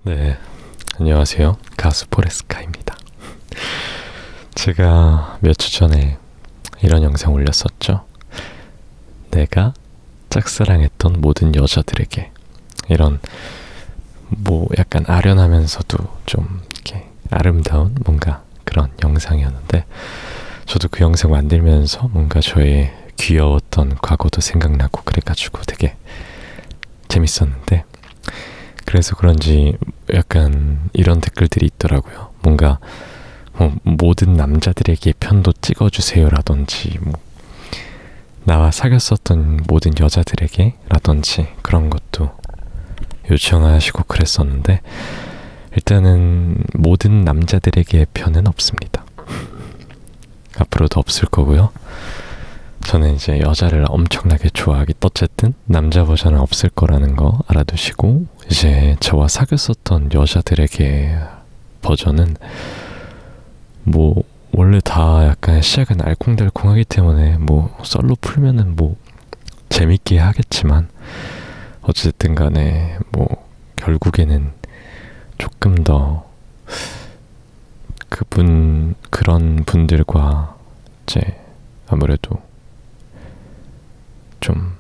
네, 안녕하세요. 가수 포레스카입니다. 제가 몇 주 전에 이런 영상 올렸었죠. 내가 짝사랑했던 모든 여자들에게, 이런 약간 아련하면서도 좀 이렇게 아름다운 뭔가 그런 영상이었는데, 저도 그 영상 만들면서 뭔가 저의 귀여웠던 과거도 생각나고 그래가지고 되게 재밌었는데, 그래서 그런지 약간 이런 댓글들이 있더라고요. 뭔가 모든 남자들에게 편도 찍어주세요라든지, 나와 사귀었었던 모든 여자들에게 라든지 그런 것도 요청하시고 그랬었는데, 일단은 모든 남자들에게 편은 없습니다. 앞으로도 없을 거고요. 저는 이제 여자를 엄청나게 좋아하기, 어쨌든 남자 버전은 없을 거라는 거 알아두시고, 이제 저와 사귀었었던 여자들에게 버전은 원래 다 약간 시작은 알콩달콩하기 때문에 썰로 풀면은 재밌게 하겠지만, 어쨌든 간에 결국에는 조금 더 그런 분들과 이제 아무래도 좀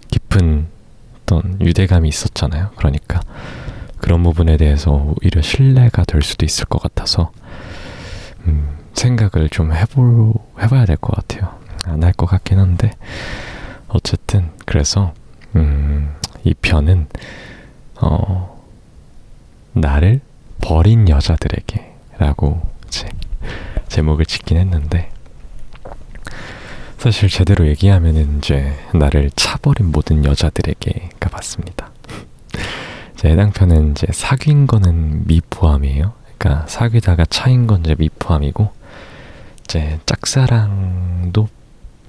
깊은 어떤 유대감이 있었잖아요. 그러니까 그런 부분에 대해서 오히려 신뢰가 될 수도 있을 것 같아서 생각을 좀 해봐야 될 것 같아요. 안 할 것 같긴 한데, 어쨌든 그래서 이 편은 나를 버린 여자들에게 라고 이제 제목을 짓긴 했는데, 사실 제대로 얘기하면은 이제 나를 차버린 모든 여자들에게가 맞습니다. 이제 해당 편은 이제 사귄 거는 미포함이에요. 그러니까 사귀다가 차인 건 이제 미포함이고, 이제 짝사랑도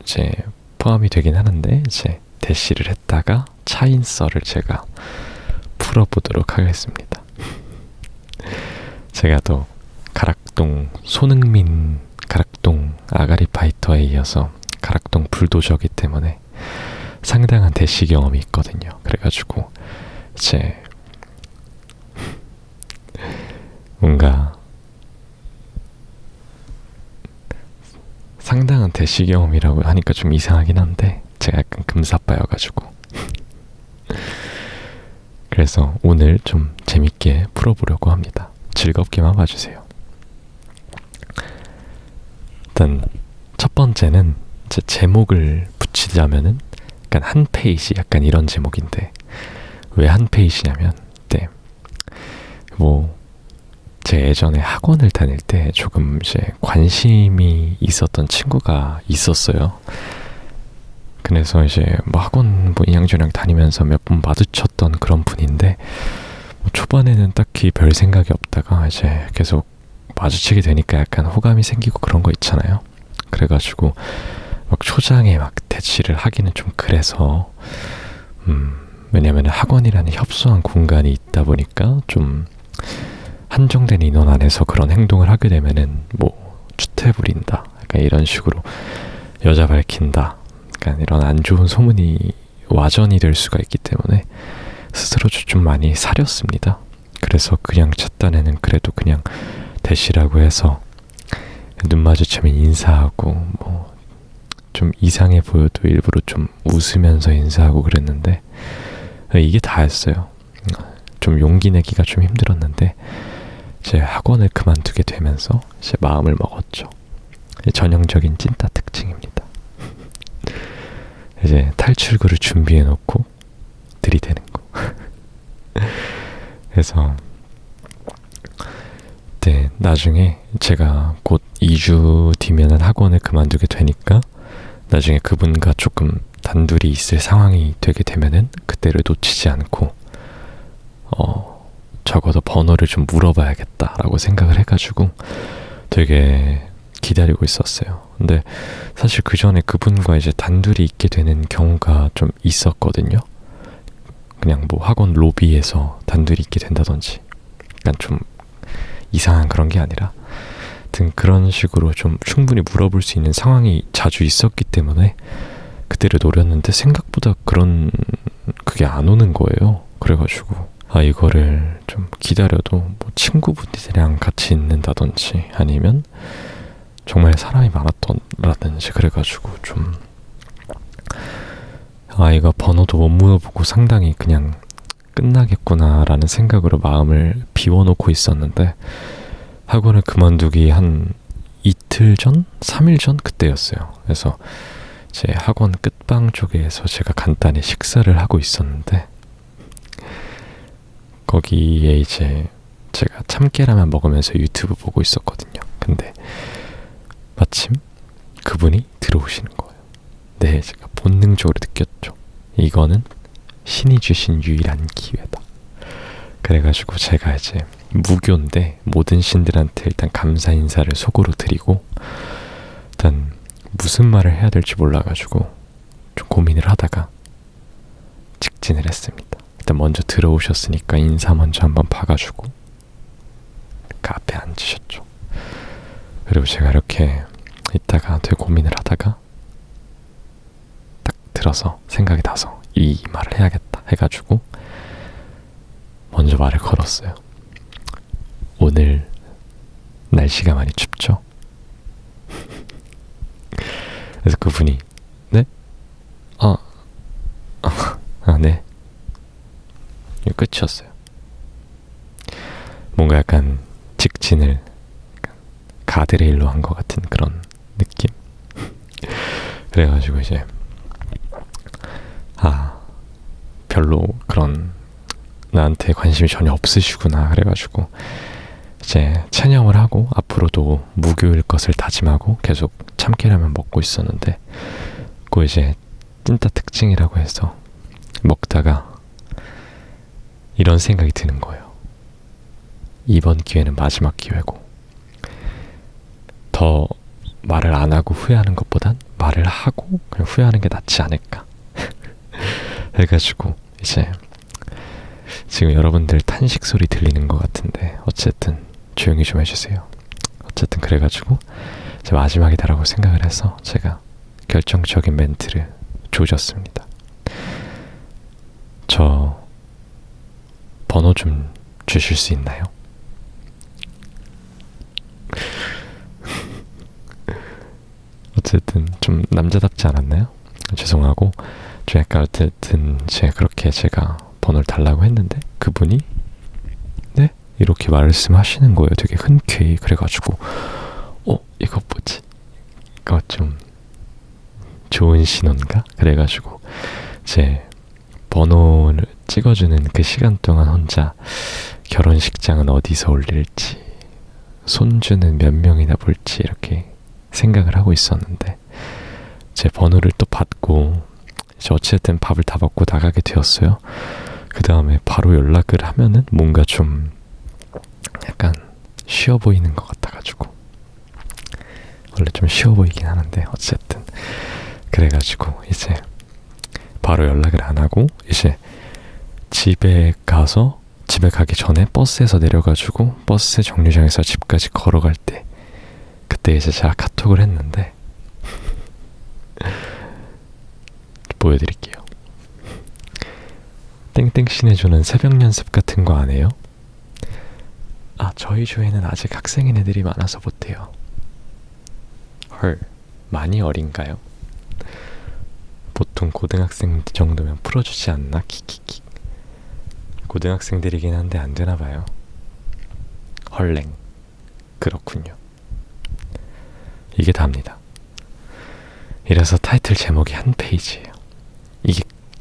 이제 포함이 되긴 하는데, 이제 대시를 했다가 차인 썰을 제가 풀어보도록 하겠습니다. 제가 또 가락동 손흥민, 가락동 아가리 파이터에 이어서 가락동 불도저기 때문에 상당한 대시 경험이 있거든요. 그래가지고 이제 뭔가 상당한 대시 경험이라고 하니까 좀 이상하긴 한데, 제가 약간 금사빠여가지고 그래서 오늘 좀 재밌게 풀어보려고 합니다. 즐겁게만 봐주세요. 일단 첫 번째는 이제 제목을 붙이자면은 약간 한 페이지, 약간 이런 제목인데, 왜 한 페이지냐면, 제 예전에 학원을 다닐 때 조금 이제 관심이 있었던 친구가 있었어요. 그래서 이제 학원 이양저양 다니면서 몇 번 마주쳤던 그런 분인데, 초반에는 딱히 별 생각이 없다가 이제 계속 마주치게 되니까 약간 호감이 생기고 그런 거 있잖아요. 그래가지고 초장에 대치를 하기는 좀 그래서, 왜냐면 학원이라는 협소한 공간이 있다 보니까 좀 한정된 인원 안에서 그런 행동을 하게 되면은 추태 부린다, 약간 이런 식으로 여자 밝힌다, 약간 이런 안 좋은 소문이 와전이 될 수가 있기 때문에 스스로 좀 많이 사렸습니다. 그래서 그냥 첫 단에는 그래도 그냥 대시라고 해서 눈 마주치면 인사하고, 좀 이상해 보여도 일부러 좀 웃으면서 인사하고 그랬는데, 이게 다였어요. 좀 용기 내기가 좀 힘들었는데, 이제 학원을 그만두게 되면서 이제 마음을 먹었죠. 전형적인 찐따 특징입니다. 이제 탈출구를 준비해 놓고 들이대는 거. 그래서 나중에 제가 곧 2주 뒤면은 학원을 그만두게 되니까, 나중에 그분과 조금 단둘이 있을 상황이 되게 되면은 그때를 놓치지 않고 적어도 번호를 좀 물어봐야겠다라고 생각을 해가지고 되게 기다리고 있었어요. 근데 사실 그 전에 그분과 이제 단둘이 있게 되는 경우가 좀 있었거든요. 그냥 학원 로비에서 단둘이 있게 된다든지, 약간 좀 이상한 그런 게 아니라 등 그런 식으로 좀 충분히 물어볼 수 있는 상황이 자주 있었기 때문에 그때를 노렸는데, 생각보다 그게 안 오는 거예요. 그래가지고 이거를 좀 기다려도 뭐 친구분들이랑 같이 있는다든지 아니면 정말 사람이 많았던라든지 그래가지고 좀 이거 번호도 못 물어보고 상당히 그냥 끝나겠구나라는 생각으로 마음을 비워놓고 있었는데 학원을 그만두기 한 이틀 전? 3일 전? 그때였어요. 그래서 제 학원 끝방 쪽에서 제가 간단히 식사를 하고 있었는데 거기에 이제 제가 참깨라면 먹으면서 유튜브 보고 있었거든요. 근데 마침 그분이 들어오시는 거예요. 네, 제가 본능적으로 느꼈죠. 이거는 신이 주신 유일한 기회다. 그래가지고 제가 이제 무교인데 모든 신들한테 일단 감사 인사를 속으로 드리고 일단 무슨 말을 해야 될지 몰라가지고 좀 고민을 하다가 직진을 했습니다. 일단 먼저 들어오셨으니까 인사 먼저 한번 봐가지고 그 앞에 앉으셨죠. 그리고 제가 이렇게 있다가 되게 고민을 하다가 딱 들어서 생각이 나서 이 말을 해야겠다 해가지고 먼저 말을 걸었어요. 오늘 날씨가 많이 춥죠? 그래서 그분이 네? 네. 이게 끝이었어요. 뭔가 약간 직진을 가드레일로 한 것 같은 그런 느낌? 그래가지고 이제 별로 그런 나한테 관심이 전혀 없으시구나 그래가지고 이제 체념을 하고 앞으로도 무교일 것을 다짐하고 계속 참깨라면 먹고 있었는데 그거 이제 찐따 특징이라고 해서 먹다가 이런 생각이 드는 거예요. 이번 기회는 마지막 기회고 더 말을 안 하고 후회하는 것보단 말을 하고 그냥 후회하는 게 낫지 않을까 해가지고 이제 지금 여러분들 탄식 소리 들리는 것 같은데 어쨌든 조용히 좀 해주세요. 어쨌든 그래가지고 이제 마지막이다라고 생각을 해서 제가 결정적인 멘트를 조졌습니다. 저 번호 좀 주실 수 있나요? 어쨌든 좀 남자답지 않았나요? 죄송하고 좀 약간 어쨌든 그렇게 제가 번호를 달라고 했는데 그분이 네? 이렇게 말씀하시는 거예요. 되게 흔쾌히. 그래가지고 이거 뭐지? 이거 좀 좋은 신호인가? 그래가지고 제 번호를 찍어주는 그 시간 동안 혼자 결혼식장은 어디서 올릴지 손주는 몇 명이나 볼지 이렇게 생각을 하고 있었는데 제 번호를 또 받고 이제 어쨌든 밥을 다 먹고 나가게 되었어요. 그 다음에 바로 연락을 하면은 뭔가 좀 약간 쉬워 보이는 것 같아가지고 원래 좀 쉬워 보이긴 하는데 어쨌든 그래가지고 이제 바로 연락을 안 하고 이제 집에 가기 전에 버스에서 내려가지고 버스 정류장에서 집까지 걸어갈 때 그때 이제 제가 카톡을 했는데 보여드릴게요. 땡땡씨 내조는 새벽 연습 같은 거 안 해요? 저희 조에는 아직 학생인 애들이 많아서 못해요. 헐, 많이 어린가요? 보통 고등학생 정도면 풀어주지 않나? 키키키. 고등학생들이긴 한데 안 되나봐요. 헐랭. 그렇군요. 이게 답니다. 이래서 타이틀 제목이 한 페이지예요.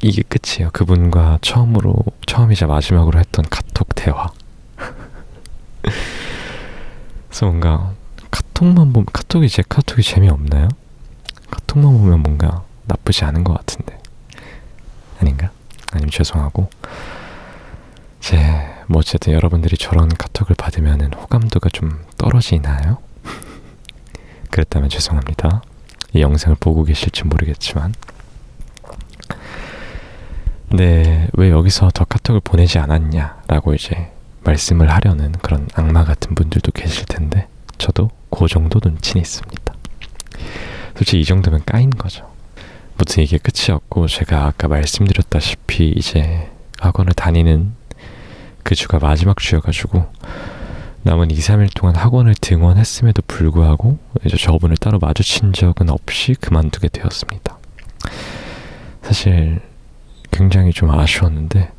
이게 끝이에요. 그분과 처음이자 마지막으로 했던 카톡 대화. 그래서 뭔가 카톡만 보면 제 카톡이 재미없나요? 카톡만 보면 뭔가 나쁘지 않은 것 같은데 아닌가? 아니면 죄송하고 뭐 어쨌든 여러분들이 저런 카톡을 받으면은 호감도가 좀 떨어지나요? 그랬다면 죄송합니다. 이 영상을 보고 계실지 모르겠지만 네, 왜 여기서 더 카톡을 보내지 않았냐라고 이제 말씀을 하려는 그런 악마 같은 분들도 계실 텐데 저도 그 정도 눈치는 있습니다. 솔직히 이 정도면 까인 거죠. 무튼 이게 끝이었고 제가 아까 말씀드렸다시피 이제 학원을 다니는 그 주가 마지막 주여가지고 남은 2, 3일 동안 학원을 등원했음에도 불구하고 이제 저분을 따로 마주친 적은 없이 그만두게 되었습니다. 사실 굉장히 좀 아쉬웠는데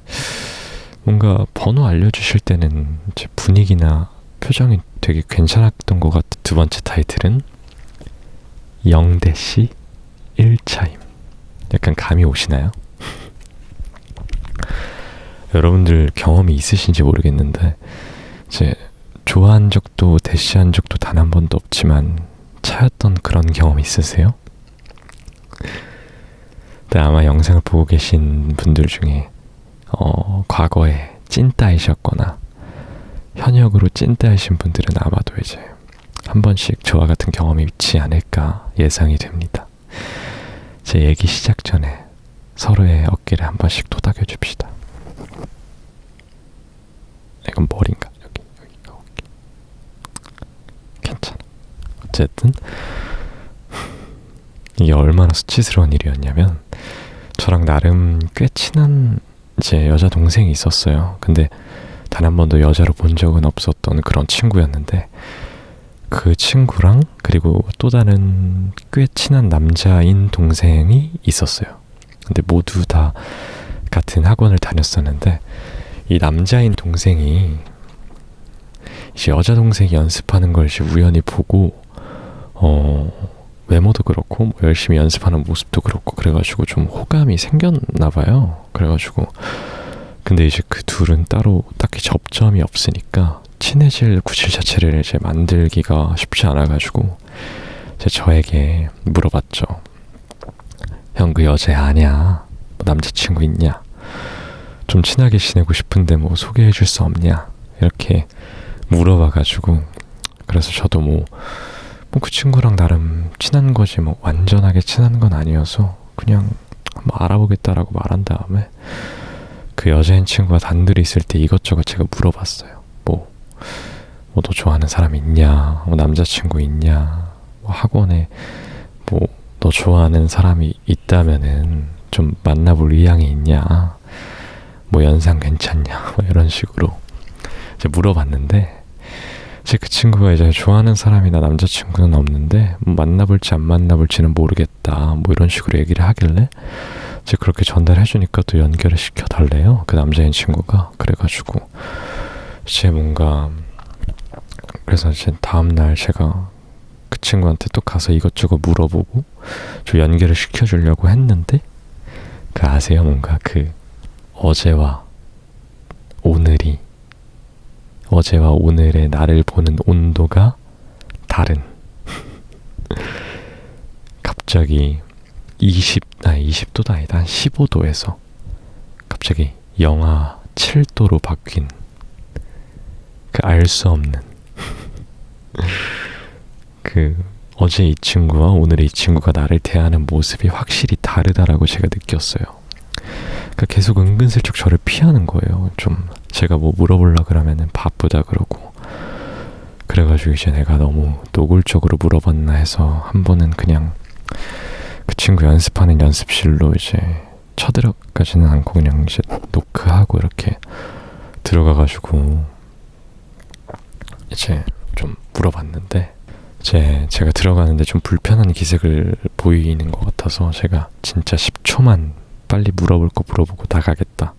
뭔가 번호 알려주실 때는 이제 분위기나 표정이 되게 괜찮았던 것 같은 두 번째 타이틀은 0대시 1차임. 약간 감이 오시나요? 여러분들 경험이 있으신지 모르겠는데 이제 좋아한 적도 대시한 적도 단 한 번도 없지만 차였던 그런 경험 있으세요? 근데 아마 영상을 보고 계신 분들 중에 과거에 찐따이셨거나 현역으로 찐따이신 분들은 아마도 이제 한 번씩 저와 같은 경험이 있지 않을까 예상이 됩니다. 제 얘기 시작 전에 서로의 어깨를 한 번씩 토닥여 줍시다. 이건 머리인가? 여기가 어깨. 괜찮아. 어쨌든 이게 얼마나 수치스러운 일이었냐면 저랑 나름 꽤 친한 이제 여자 동생이 있었어요. 근데 단 한 번도 여자로 본 적은 없었던 그런 친구였는데 그 친구랑 그리고 또 다른 꽤 친한 남자인 동생이 있었어요. 근데 모두 다 같은 학원을 다녔었는데 이 남자인 동생이 이제 여자 동생이 연습하는 걸 이제 우연히 보고 외모도 그렇고 뭐 열심히 연습하는 모습도 그렇고 그래가지고 좀 호감이 생겼나 봐요. 그래가지고 근데 이제 그 둘은 따로 딱히 접점이 없으니까 친해질 구실 자체를 이제 만들기가 쉽지 않아가지고 이제 저에게 물어봤죠. 형 그 여자 아냐? 뭐 남자친구 있냐? 좀 친하게 지내고 싶은데 뭐 소개해줄 수 없냐? 이렇게 물어봐가지고 그래서 저도 뭐 그 친구랑 나름 친한 거지 뭐 완전하게 친한 건 아니어서 그냥 한번 알아보겠다라고 말한 다음에 그 여자인 친구가 단둘이 있을 때 이것저것 제가 물어봤어요. 뭐 너 좋아하는 사람 있냐? 뭐 남자친구 있냐? 뭐 학원에 뭐 너 좋아하는 사람이 있다면은 좀 만나볼 의향이 있냐? 뭐 연상 괜찮냐? 뭐 이런 식으로 이제 물어봤는데 이제 그 친구가 이제 좋아하는 사람이나 남자친구는 없는데 뭐 만나볼지 안 만나볼지는 모르겠다 뭐 이런 식으로 얘기를 하길래 이제 그렇게 전달해주니까 또 연결을 시켜달래요. 그 남자인 친구가. 그래가지고 이제 뭔가 그래서 이제 다음날 제가 그 친구한테 또 가서 이것저것 물어보고 좀 연결을 시켜주려고 했는데 그 아세요? 뭔가 그 어제와 오늘의 나를 보는 온도가 다른 갑자기 20도도 아니다 한 15도에서 갑자기 영하 7도로 바뀐 그 알 수 없는 그 어제 이 친구와 오늘의 이 친구가 나를 대하는 모습이 확실히 다르다라고 제가 느꼈어요. 그러니까 계속 은근슬쩍 저를 피하는 거예요. 좀 제가 뭐 물어보려 그러면은 바쁘다 그러고 그래가지고 이제 내가 너무 노골적으로 물어봤나 해서 한 번은 그냥 그 친구 연습하는 연습실로 이제 쳐들어가지는 않고 그냥 이제 노크하고 이렇게 들어가가지고 이제 좀 물어봤는데 제가 들어가는데 좀 불편한 기색을 보이는 것 같아서 제가 진짜 10초만 빨리 물어볼 거 물어보고 나가겠다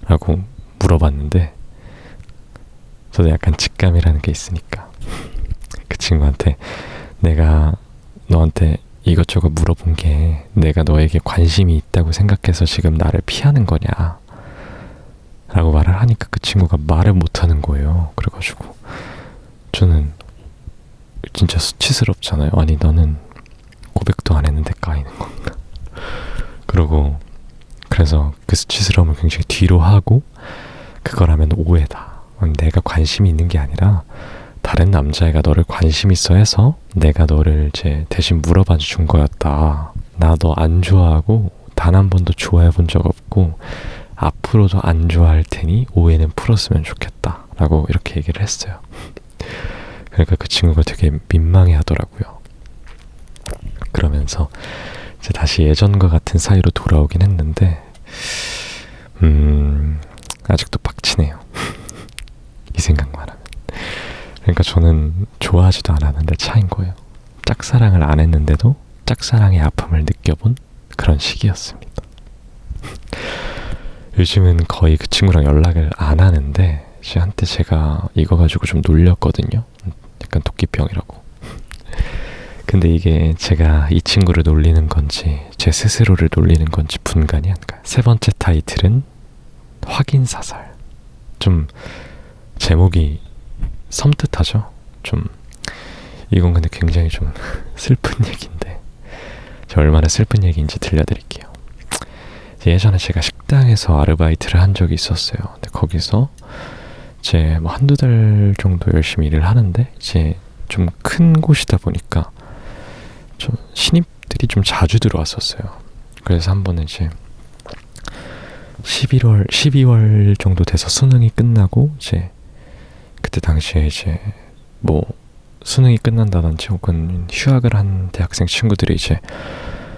라고 물어봤는데 저도 약간 직감이라는 게 있으니까 그 친구한테 내가 너한테 이것저것 물어본 게 내가 너에게 관심이 있다고 생각해서 지금 나를 피하는 거냐 라고 말을 하니까 그 친구가 말을 못하는 거예요. 그래가지고 저는 진짜 수치스럽잖아요. 아니 너는 고백도 안 했는데 까이는 건가. 그러고 그래서 그 수치스러움을 굉장히 뒤로 하고 그걸 하면 오해다. 내가 관심이 있는 게 아니라 다른 남자애가 너를 관심 있어 해서 내가 너를 이제 대신 물어봐 준 거였다. 나 너 안 좋아하고 단 한 번도 좋아해 본 적 없고 앞으로도 안 좋아할 테니 오해는 풀었으면 좋겠다 라고 이렇게 얘기를 했어요. 그러니까 그 친구가 되게 민망해 하더라고요. 그러면서 이제 다시 예전과 같은 사이로 돌아오긴 했는데 아직도 빡치네요. 이 생각만 하면. 그러니까 저는 좋아하지도 않았는데 차인 거예요. 짝사랑을 안 했는데도 짝사랑의 아픔을 느껴본 그런 시기였습니다. 요즘은 거의 그 친구랑 연락을 안 하는데 한때 제가 이거 가지고 좀 놀렸거든요. 약간 도끼병이라고. 근데 이게 제가 이 친구를 놀리는 건지 제 스스로를 놀리는 건지 분간이 안 가요. 세 번째 타이틀은 확인사살. 좀 제목이 섬뜩하죠? 좀 이건 근데 굉장히 좀 슬픈 얘기인데 제가 얼마나 슬픈 얘기인지 들려드릴게요. 예전에 제가 식당에서 아르바이트를 한 적이 있었어요. 근데 거기서 이제 뭐 한두 달 정도 열심히 일을 하는데 이제 좀 큰 곳이다 보니까 좀 신입들이 좀 자주 들어왔었어요. 그래서 한 번은 이제 12월 정도 돼서 수능이 끝나고 이제 그때 당시에 이제 뭐 수능이 끝난다든지 혹은 휴학을 한 대학생 친구들이 이제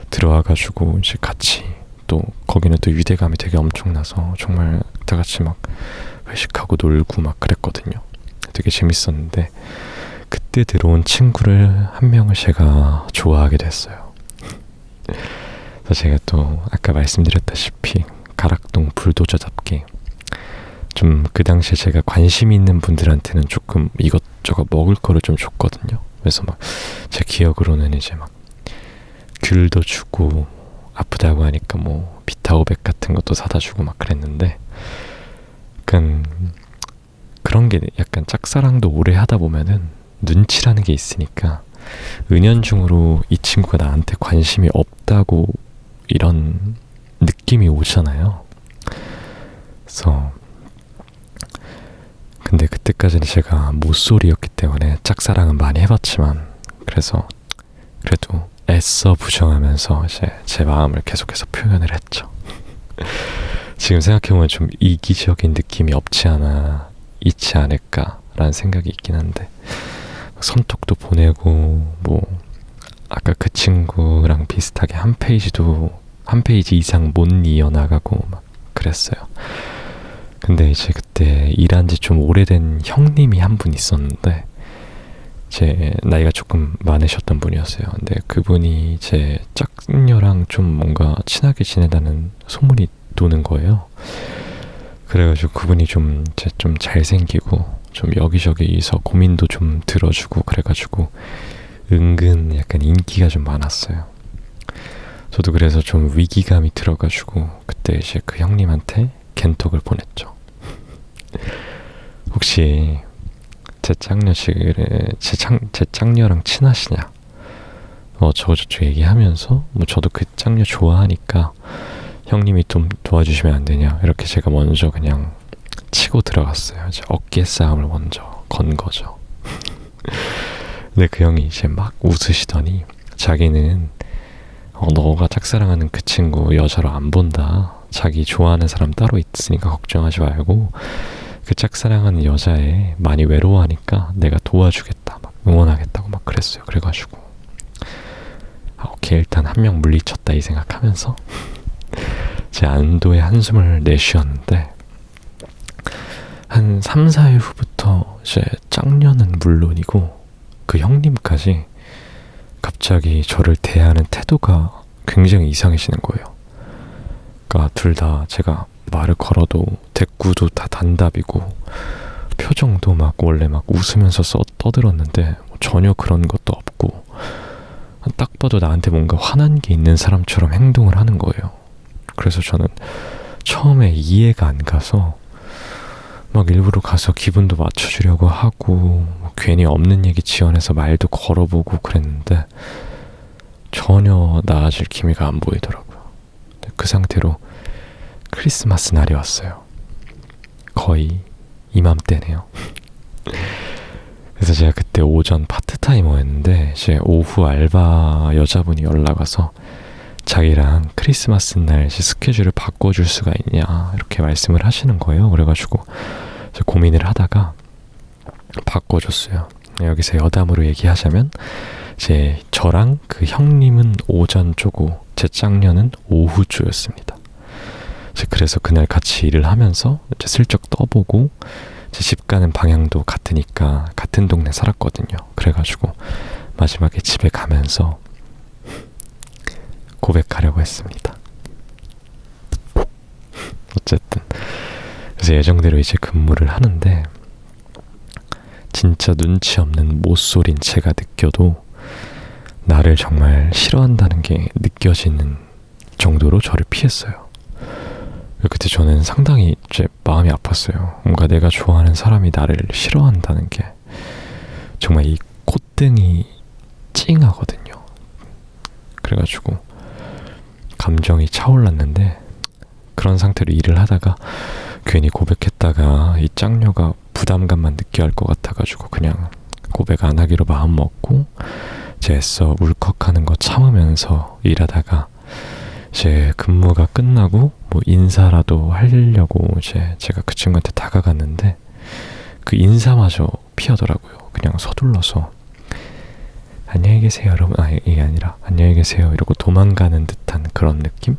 들어와가지고 이제 같이 또 거기는 또 유대감이 되게 엄청나서 정말 다 같이 막 회식하고 놀고 막 그랬거든요. 되게 재밌었는데 그때 들어온 친구를 한 명을 제가 좋아하게 됐어요. 그래서 제가 또 아까 말씀드렸다시피 가락동 불도저답게 좀 그 당시에 제가 관심 있는 분들한테는 조금 이것저것 먹을 거를 좀 줬거든요. 그래서 막 제 기억으로는 이제 막 귤도 주고 아프다고 하니까 뭐 비타오백 같은 것도 사다 주고 막 그랬는데 약간 그런 게 약간 짝사랑도 오래 하다 보면은 눈치라는 게 있으니까 은연중으로 이 친구가 나한테 관심이 없다고 이런 느낌이 오잖아요. 그래서 근데 그때까지는 제가 모쏠이었기 때문에 짝사랑은 많이 해봤지만 그래서 그래도 애써 부정하면서 이제 제 마음을 계속해서 표현을 했죠. 지금 생각해보면 좀 이기적인 느낌이 없지 않아 있지 않을까라는 생각이 있긴 한데 손톱도 보내고 뭐 아까 그 친구랑 비슷하게 한 페이지 이상 못 이어나가고 막 그랬어요. 근데 이제 그때 일한 지 좀 오래된 형님이 한 분 있었는데 제 나이가 조금 많으셨던 분이었어요. 근데 그분이 제 짝녀랑 좀 뭔가 친하게 지내다는 소문이 도는 거예요. 그래가지고 그분이 좀 잘생기고 좀 여기저기서 고민도 좀 들어주고 그래가지고 은근 약간 인기가 좀 많았어요. 저도 그래서 좀 위기감이 들어가지고 그때 이제 그 형님한테 겐톡을 보냈죠. 혹시 제 짝녀랑 친하시냐? 저저저 얘기하면서 뭐 저도 그 짝녀 좋아하니까 형님이 좀 도와주시면 안 되냐? 이렇게 제가 먼저 그냥 치고 들어갔어요. 이제 어깨 싸움을 먼저 건 거죠. 근데 그 형이 이제 막 웃으시더니 자기는 너가 짝사랑하는 그 친구 여자로 안 본다. 자기 좋아하는 사람 따로 있으니까 걱정하지 말고 그 짝사랑하는 여자애 많이 외로워하니까 내가 도와주겠다. 막 응원하겠다고 막 그랬어요. 그래가지고 오케이 일단 한 명 물리쳤다 이 생각하면서 제 안도의 한숨을 내쉬었는데 한 3, 4일 후부터 이제 짝녀는 물론이고 그 형님까지 갑자기 저를 대하는 태도가 굉장히 이상해지는 거예요. 그러니까 둘 다 제가 말을 걸어도 대꾸도 다 단답이고 표정도 막 원래 막 웃으면서 떠들었는데 전혀 그런 것도 없고 딱 봐도 나한테 뭔가 화난 게 있는 사람처럼 행동을 하는 거예요. 그래서 저는 처음에 이해가 안 가서 막 일부러 가서 기분도 맞춰주려고 하고 뭐 괜히 없는 얘기 지어내서 말도 걸어보고 그랬는데 전혀 나아질 기미가 안 보이더라고요. 그 상태로 크리스마스 날이 왔어요. 거의 이맘때네요. 그래서 제가 그때 오전 파트타이머였는데 이제 오후 알바 여자분이 연락 와서 자기랑 크리스마스 날 스케줄을 바꿔줄 수가 있냐 이렇게 말씀을 하시는 거예요. 그래가지고 고민을 하다가 바꿔줬어요. 여기서 여담으로 얘기하자면 이제 저랑 그 형님은 오전 쪼고 제 짝녀는 오후 쪼였습니다. 이제 그래서 그날 같이 일을 하면서 이제 슬쩍 떠보고 이제 집 가는 방향도 같으니까 같은 동네 살았거든요. 그래가지고 마지막에 집에 가면서 고백하려고 했습니다. 어쨌든 그래서 예정대로 이제 근무를 하는데 진짜 눈치 없는 모쏠인 제가 느껴도 나를 정말 싫어한다는 게 느껴지는 정도로 저를 피했어요. 그때 저는 상당히 제 마음이 아팠어요. 뭔가 내가 좋아하는 사람이 나를 싫어한다는 게 정말 이 콧등이 찡하거든요. 그래가지고 감정이 차올랐는데 그런 상태로 일을 하다가 괜히 고백했다가 이 짱녀가 부담감만 느껴 할 것 같아가지고 그냥 고백 안 하기로 마음 먹고 이제 애써 울컥하는 거 참으면서 일하다가 이제 근무가 끝나고 뭐 인사라도 하려고 이제 제가 그 친구한테 다가갔는데 그 인사마저 피하더라고요. 그냥 서둘러서 안녕히 계세요 여러분, 이게 아니라 안녕히 계세요 이러고 도망가는 듯한 그런 느낌?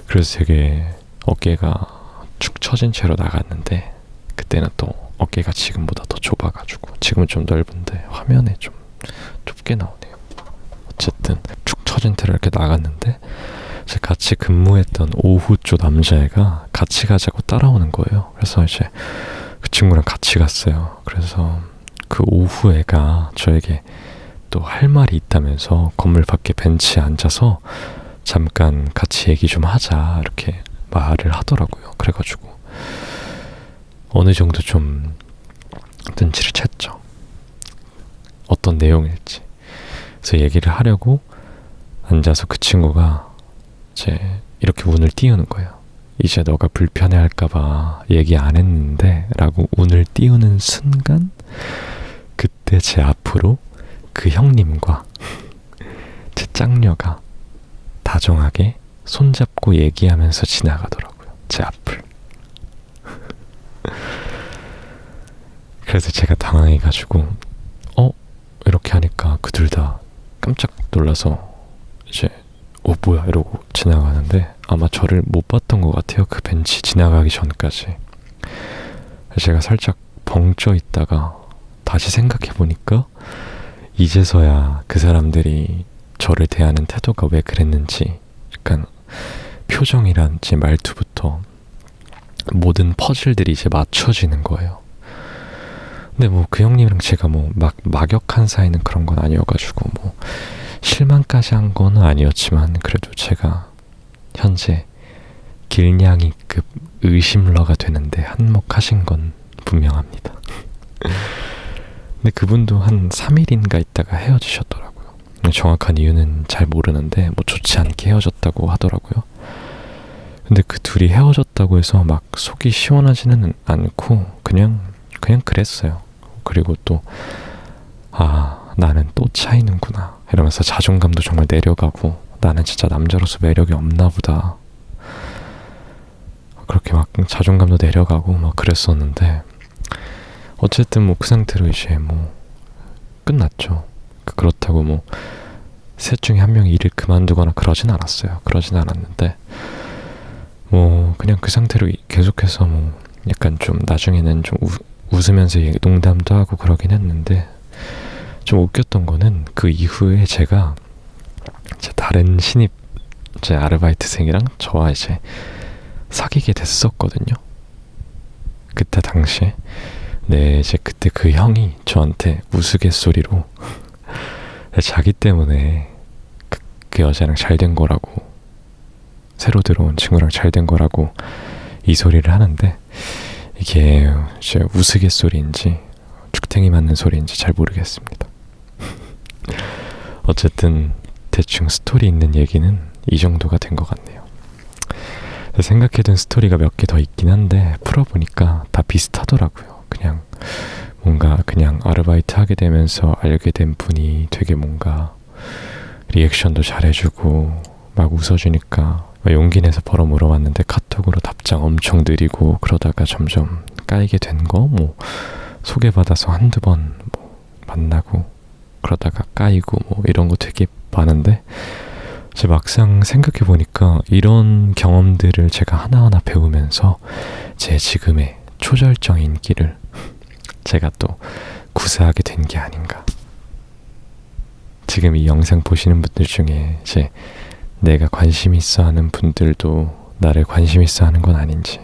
그래서 되게 어깨가 축 처진 채로 나갔는데 그때는 또 어깨가 지금보다 더 좁아가지고 지금은 좀 넓은데 화면에 좀 좁게 나오네요. 어쨌든 축 처진 채로 이렇게 나갔는데 같이 근무했던 오후조 남자애가 같이 가자고 따라오는 거예요. 그래서 이제 그 친구랑 같이 갔어요. 그래서 그 오후 애가 저에게 또 할 말이 있다면서 건물 밖에 벤치에 앉아서 잠깐 같이 얘기 좀 하자 이렇게 말을 하더라고요. 그래가지고 어느 정도 좀 눈치를 챘죠. 어떤 내용일지. 그래서 얘기를 하려고 앉아서 그 친구가 이제 이렇게 운을 띄우는 거예요. 이제 너가 불편해할까봐 얘기 안 했는데 라고 운을 띄우는 순간 그때 제 앞으로 그 형님과 제 짱녀가 다정하게 손잡고 얘기하면서 지나가더라고요. 제 앞을. 그래서 제가 당황해가지고 이렇게 하니까 그 둘 다 깜짝 놀라서 이제 뭐야 이러고 지나가는데 아마 저를 못 봤던 것 같아요. 그 벤치 지나가기 전까지. 제가 살짝 벙쪄 있다가 다시 생각해보니까 이제서야 그 사람들이 저를 대하는 태도가 왜 그랬는지 약간 표정이란지 말투부터 모든 퍼즐들이 이제 맞춰지는 거예요. 근데 뭐 그 형님이랑 제가 뭐 막역한 사이는 그런 건 아니어가지고 뭐 실망까지 한 건 아니었지만 그래도 제가 현재 길냥이급 의심러가 되는데 한몫하신 건 분명합니다. 근데 그분도 한 3일인가 있다가 헤어지셨더라고요. 정확한 이유는 잘 모르는데 뭐 좋지 않게 헤어졌다고 하더라고요. 근데 그 둘이 헤어졌다고 해서 막 속이 시원하지는 않고 그냥 그랬어요. 그리고 또 나는 또 차이는구나 이러면서 자존감도 정말 내려가고 나는 진짜 남자로서 매력이 없나 보다 그렇게 막 자존감도 내려가고 막 그랬었는데 어쨌든 뭐 그 상태로 이제 뭐 끝났죠. 그렇다고 뭐 셋 중에 한 명이 일을 그만두거나 그러진 않았어요. 그러진 않았는데 뭐 그냥 그 상태로 계속해서 뭐 약간 좀 나중에는 좀 웃으면서 농담도 하고 그러긴 했는데 좀 웃겼던 거는 그 이후에 제가 이제 다른 신입 제 아르바이트생이랑 저와 이제 사귀게 됐었거든요. 그때 당시에. 네, 이제 그때 그 형이 저한테 우스갯소리로 자기 때문에 그 여자랑 잘 된 거라고 새로 들어온 친구랑 잘 된 거라고 이 소리를 하는데 이게 제 우스갯소리인지 죽탱이 맞는 소리인지 잘 모르겠습니다. 어쨌든 대충 스토리 있는 얘기는 이 정도가 된 것 같네요. 생각해둔 스토리가 몇 개 더 있긴 한데 풀어보니까 다 비슷하더라고요. 그냥 뭔가 그냥 아르바이트 하게 되면서 알게 된 분이 되게 뭔가 리액션도 잘해주고 막 웃어주니까 용기 내서 벌어 물어봤는데 카톡으로 답장 엄청 느리고 그러다가 점점 까이게 된 거 뭐 소개받아서 한두 번 뭐 만나고 그러다가 까이고 뭐 이런 거 되게 많은데 제 막상 생각해보니까 이런 경험들을 제가 하나하나 배우면서 제 지금의 초절정 인기를 제가 또 구사하게 된 게 아닌가. 지금 이 영상 보시는 분들 중에 이제 내가 관심 있어 하는 분들도 나를 관심 있어 하는 건 아닌지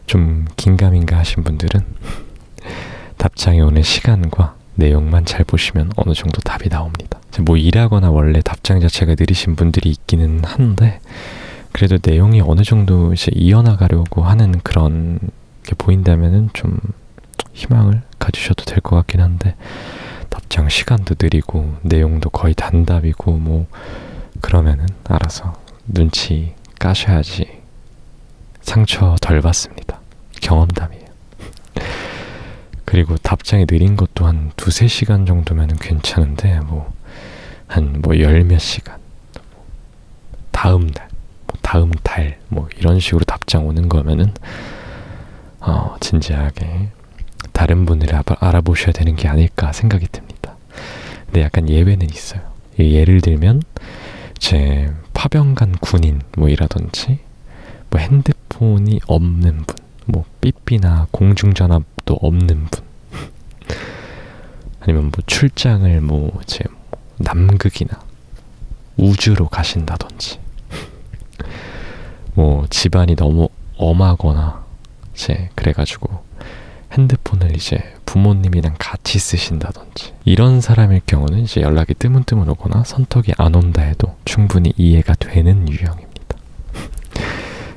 좀 긴가민가 하신 분들은 답장에 오는 시간과 내용만 잘 보시면 어느 정도 답이 나옵니다. 뭐 일하거나 원래 답장 자체가 느리신 분들이 있기는 한데 그래도 내용이 어느 정도 이제 이어나가려고 하는 그런 게 보인다면은 좀 희망을 가지셔도 될 것 같긴 한데 답장 시간도 느리고 내용도 거의 단답이고 뭐 그러면은 알아서 눈치 까셔야지 상처 덜 받습니다. 경험담이에요. 그리고 답장이 느린 것도 한 2-3시간 정도면은 괜찮은데 한 열 몇 시간 다음 날 다음 달 이런 식으로 답장 오는 거면은 진지하게 다른 분을 알아보셔야 되는 게 아닐까 생각이 듭니다. 근데 약간 예외는 있어요. 예를 들면 제 파병간 군인 이라든지 핸드폰이 없는 분, 삐삐나 공중전화도 없는 분, 아니면 출장을 이제 남극이나 우주로 가신다든지, 집안이 너무 엄하거나 이제 그래가지고 핸드폰을 이제 부모님이랑 같이 쓰신다든지 이런 사람일 경우는 이제 연락이 뜨문뜨문 오거나 선톡이 안 온다 해도 충분히 이해가 되는 유형입니다.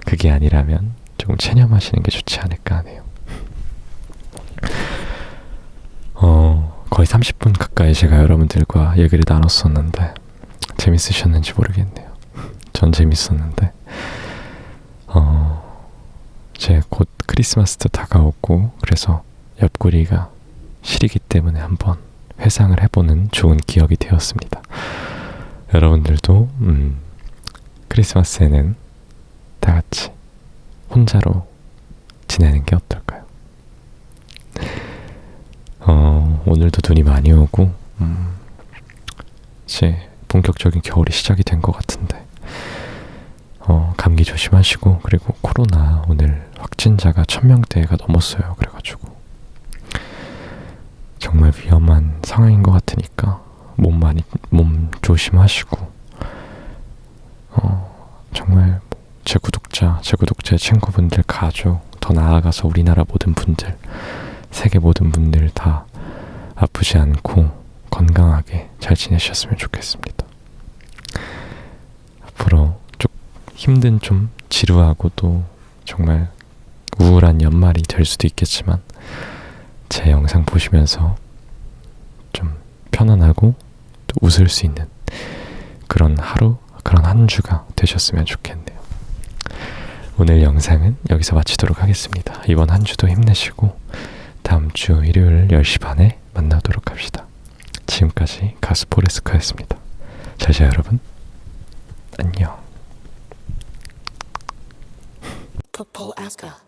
그게 아니라면 조금 체념하시는 게 좋지 않을까 하네요. 거의 30분 가까이 제가 여러분들과 얘기를 나눴었는데 재밌으셨는지 모르겠네요. 전 재밌었는데 이제 곧 크리스마스도 다가오고 그래서 옆구리가 시리기 때문에 한번 회상을 해보는 좋은 기억이 되었습니다. 여러분들도 크리스마스에는 다 같이 혼자로 지내는 게 어떨까요? 오늘도 눈이 많이 오고 이제 본격적인 겨울이 시작이 된 것 같은데 감기 조심하시고 그리고 코로나 오늘 확진자가 1000명대가 넘었어요. 그래가지고 정말 위험한 상황인 것 같으니까 몸 조심하시고 정말 제 구독자의 친구분들, 가족, 더 나아가서 우리나라 모든 분들, 세계 모든 분들 다 아프지 않고 건강하게 잘 지내셨으면 좋겠습니다. 앞으로 좀 힘든 좀 지루하고 또 정말 우울한 연말이 될 수도 있겠지만 제 영상 보시면서 좀 편안하고 또 웃을 수 있는 그런 하루, 그런 한 주가 되셨으면 좋겠네요. 오늘 영상은 여기서 마치도록 하겠습니다. 이번 한 주도 힘내시고 다음 주 일요일 10시 반에 만나도록 합시다. 지금까지 가수 포레스카였습니다. 잘 자요 여러분. 안녕. Purple Aska.